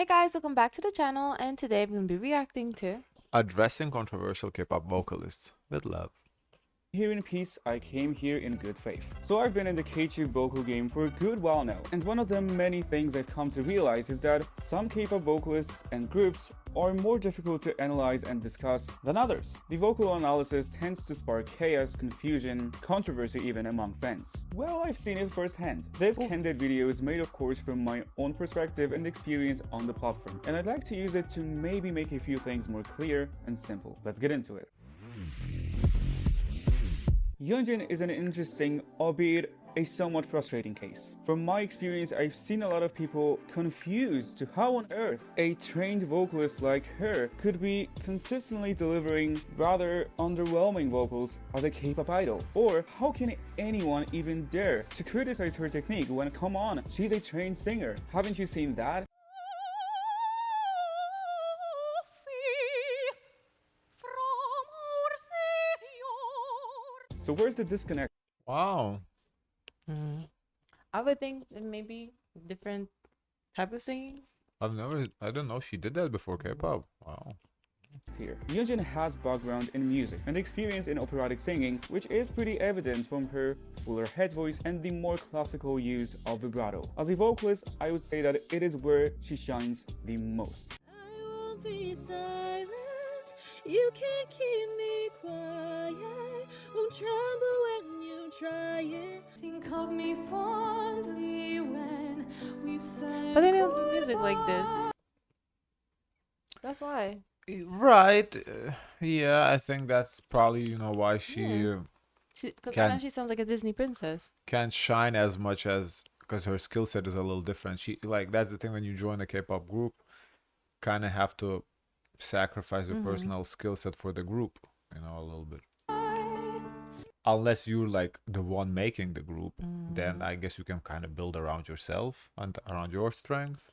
Hey guys, welcome back to the channel, and today I'm going to be reacting to Addressing Controversial Kpop Vocalists with love. Here in peace, I came here in good faith. So I've been in the K-pop vocal game for a good while now, and one of the many things I've come to realize is that some K-pop vocalists and groups are more difficult to analyze and discuss than others. The vocal analysis tends to spark chaos, confusion, controversy even among fans. Well, I've seen it firsthand. This candid video is made of course from my own perspective and experience on the platform, and I'd like to use it to maybe make a few things more clear and simple. Let's get into it. Yunjin is an interesting, albeit a somewhat frustrating case. From my experience, I've seen a lot of people confused to how on earth a trained vocalist like her could be consistently delivering rather underwhelming vocals as a K-pop idol. Or how can anyone even dare to criticize her technique when, come on, she's a trained singer. Haven't you seen that? So where's the disconnect? Wow. I would think that maybe different type of singing. I didn't know she did that before K-pop. Wow. Here. Yunjin has background in music and experience in operatic singing, which is pretty evident from her fuller head voice and the more classical use of vibrato. As a vocalist, I would say that it is where she shines the most. I won't be silent. You can't keep me quiet. Won't tremble when you try it. Think of me fondly when we've said But they don't do music like this. That's why. Right. Yeah, I think that's probably, why she Because Can- now she sounds like a Disney princess. can't shine as much as, because her skill set is a little different. That's the thing when you join a K-pop group, kind of have to sacrifice your personal skill set for the group, a little bit. Unless you're like the one making the group, then I guess you can kind of build around yourself and around your strengths.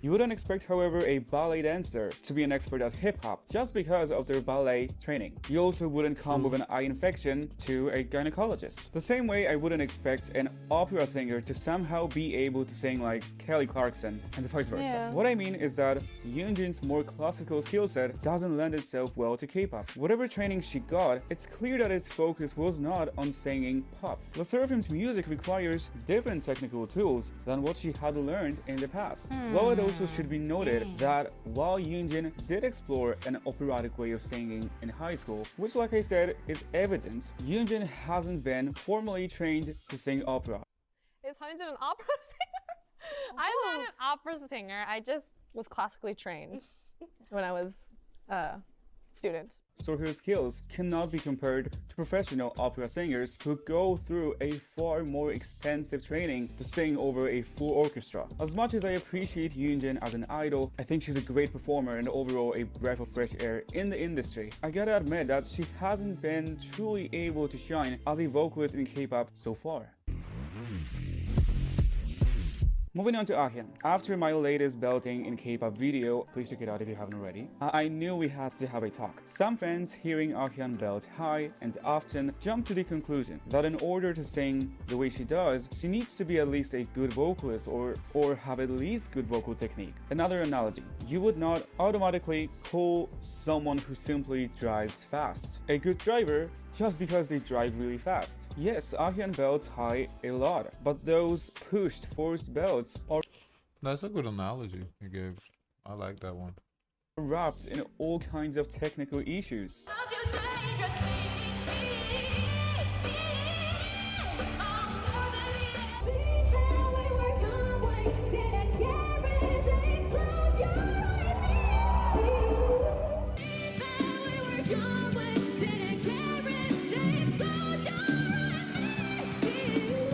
You wouldn't expect, however, a ballet dancer to be an expert at hip-hop just because of their ballet training. You also wouldn't come with an eye infection to a gynecologist. The same way I wouldn't expect an opera singer to somehow be able to sing like Kelly Clarkson and vice versa. Yeah. What I mean is that Yunjin's more classical skill set doesn't lend itself well to K-pop. Whatever training she got, it's clear that its focus was not on singing pop. Le Sserafim's music requires different technical tools than what she had learned in the past. While it also should be noted that while Yunjin did explore an operatic way of singing in high school, which like I said is evident, Yunjin hasn't been formally trained to sing opera. Is Hyunjin an opera singer? I'm not an opera singer. I just was classically trained when I was a student. So her skills cannot be compared to professional opera singers who go through a far more extensive training to sing over a full orchestra. As much as I appreciate Yunjin as an idol, I think she's a great performer and overall a breath of fresh air in the industry. I gotta admit that she hasn't been truly able to shine as a vocalist in K-pop so far. Moving on to Ahyun. After my latest belting in K-pop video, please check it out if you haven't already, I knew we had to have a talk. Some fans hearing Ahyun belt high and often jump to the conclusion that in order to sing the way she does, she needs to be at least a good vocalist or have at least good vocal technique. Another analogy, you would not automatically call someone who simply drives fast a good driver just because they drive really fast. Yes, Ahyun belts high a lot, but those pushed, forced belts are That's a good analogy you gave. I like that one. wrapped in all kinds of technical issues.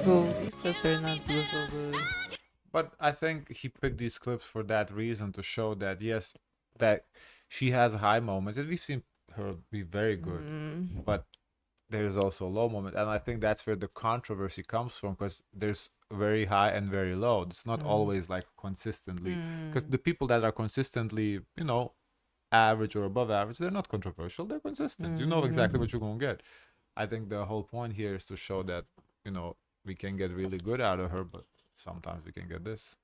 Bro, these clips are not so good. But I think he picked these clips for that reason, to show that yes, that she has high moments, and we've seen her be very good. But there's also low moment, and I think that's where the controversy comes from, because there's very high and very low. It's not always like consistently, because the people that are consistently, you know, average or above average, they're not controversial, they're consistent. You know exactly what you're gonna get. I think the whole point here is to show that, you know, we can get really good out of her, but sometimes we can get this.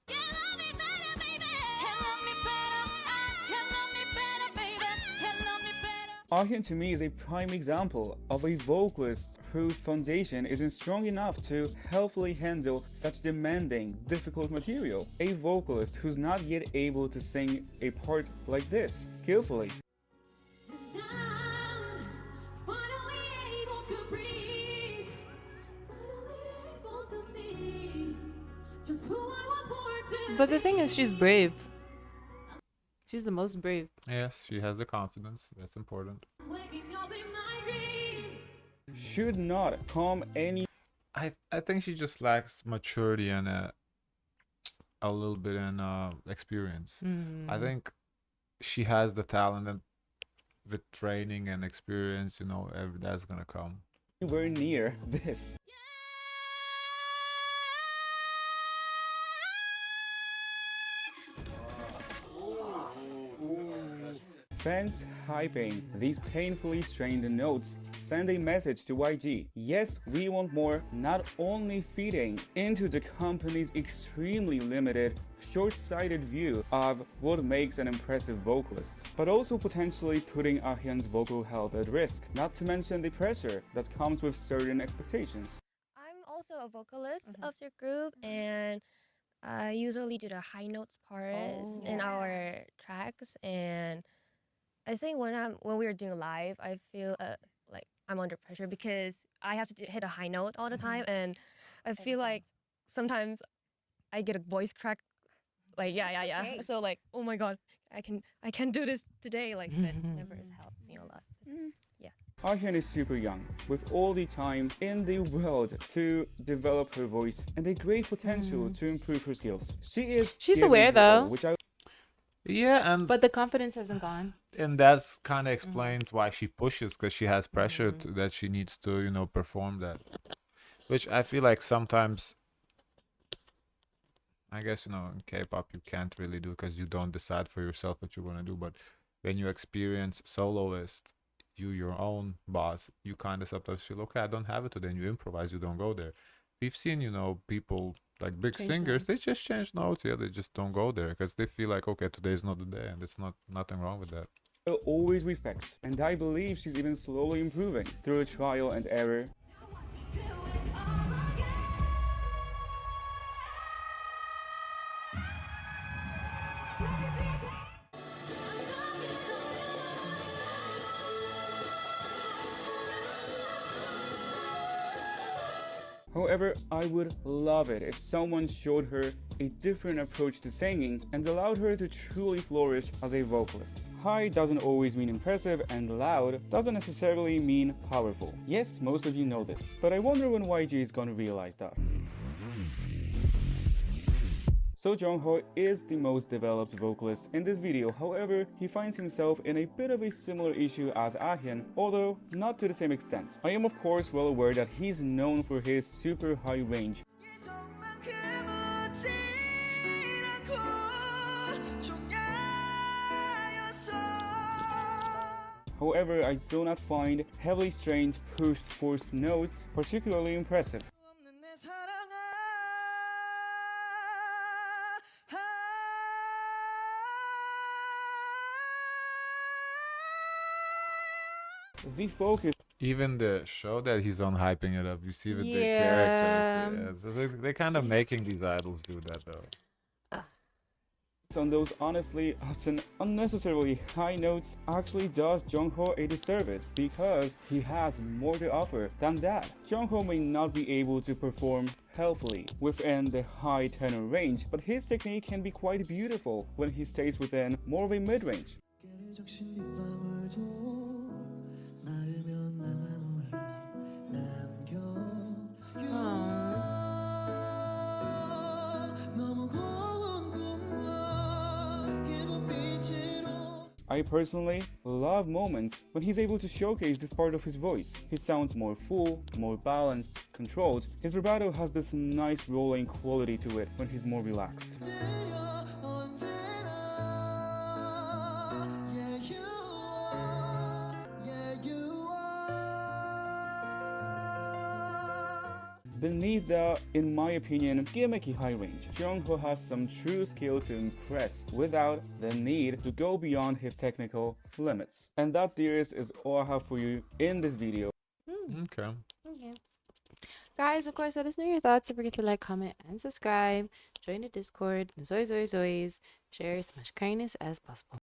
Ahyun to me is a prime example of a vocalist whose foundation isn't strong enough to healthily handle such demanding, difficult material. A vocalist who's not yet able to sing a part like this skillfully. But the thing is, she's brave. She's the most brave. Yes, she has the confidence. That's important. Should not come any I think she just lacks maturity and a little bit in experience. I think she has the talent, and with training and experience, you know, that's gonna come. anywhere near this. Fans hyping these painfully strained notes send a message to YG. Yes, we want more, not only feeding into the company's extremely limited, short-sighted view of what makes an impressive vocalist, but also potentially putting Ahyun's vocal health at risk, not to mention the pressure that comes with certain expectations. I'm also a vocalist of the group, and I usually do the high notes parts in our tracks. And I think when we are doing live, I feel like I'm under pressure because I have to hit a high note all the time, and I feel like sometimes I get a voice crack. Like yeah. So like, oh my god, I can do this today. Like that never has helped me a lot. Yeah. Ahyun is super young, with all the time in the world to develop her voice and a great potential to improve her skills. She's She's aware, though. which I Yeah, and But the confidence hasn't gone. that's kind of explains why she pushes, because she has pressure that she needs to, you know, perform that. Which I feel like sometimes, I guess, you know, in K-pop you can't really do, because you don't decide for yourself what you're gonna do. But when you experience soloist, you your own boss, you kind of sometimes feel, okay, I don't have it today, and you improvise, you don't go there. We've seen, you know, people like big Change singers, notes. they just change notes. Yeah, they just don't go there because they feel like, okay, today's not the day, and it's nothing wrong with that. will always respect, and I believe she's even slowly improving through trial and error. However, I would love it if someone showed her a different approach to singing and allowed her to truly flourish as a vocalist. High doesn't always mean impressive, and loud doesn't necessarily mean powerful. Yes, most of you know this, but I wonder when YG is gonna realize that. So Jungho is the most developed vocalist in this video. However, he finds himself in a bit of a similar issue as Ahyun, although not to the same extent. I am of course well aware that he's known for his super high range. However, I do not find heavily strained, pushed, forced notes particularly impressive. The focus Even the show that he's on hyping it up, you see with the Yeah. characters. Yeah, so they're kind of making these idols do that though. on those honestly often unnecessarily high notes actually does Jungho a disservice because he has more to offer than that. Jungho may not be able to perform healthily within the high tenor range, but his technique can be quite beautiful when he stays within more of a mid-range. I personally love moments when he's able to showcase this part of his voice. He sounds more full, more balanced, controlled. His vibrato has this nice rolling quality to it when he's more relaxed. Beneath the, in my opinion, gimmicky high range, Jungho has some true skill to impress without the need to go beyond his technical limits. And that, dearest, is all I have for you in this video. Okay. Okay. Guys, of course, let us know your thoughts. Don't forget to like, comment, and subscribe. Join the Discord. And always, share as much kindness as possible.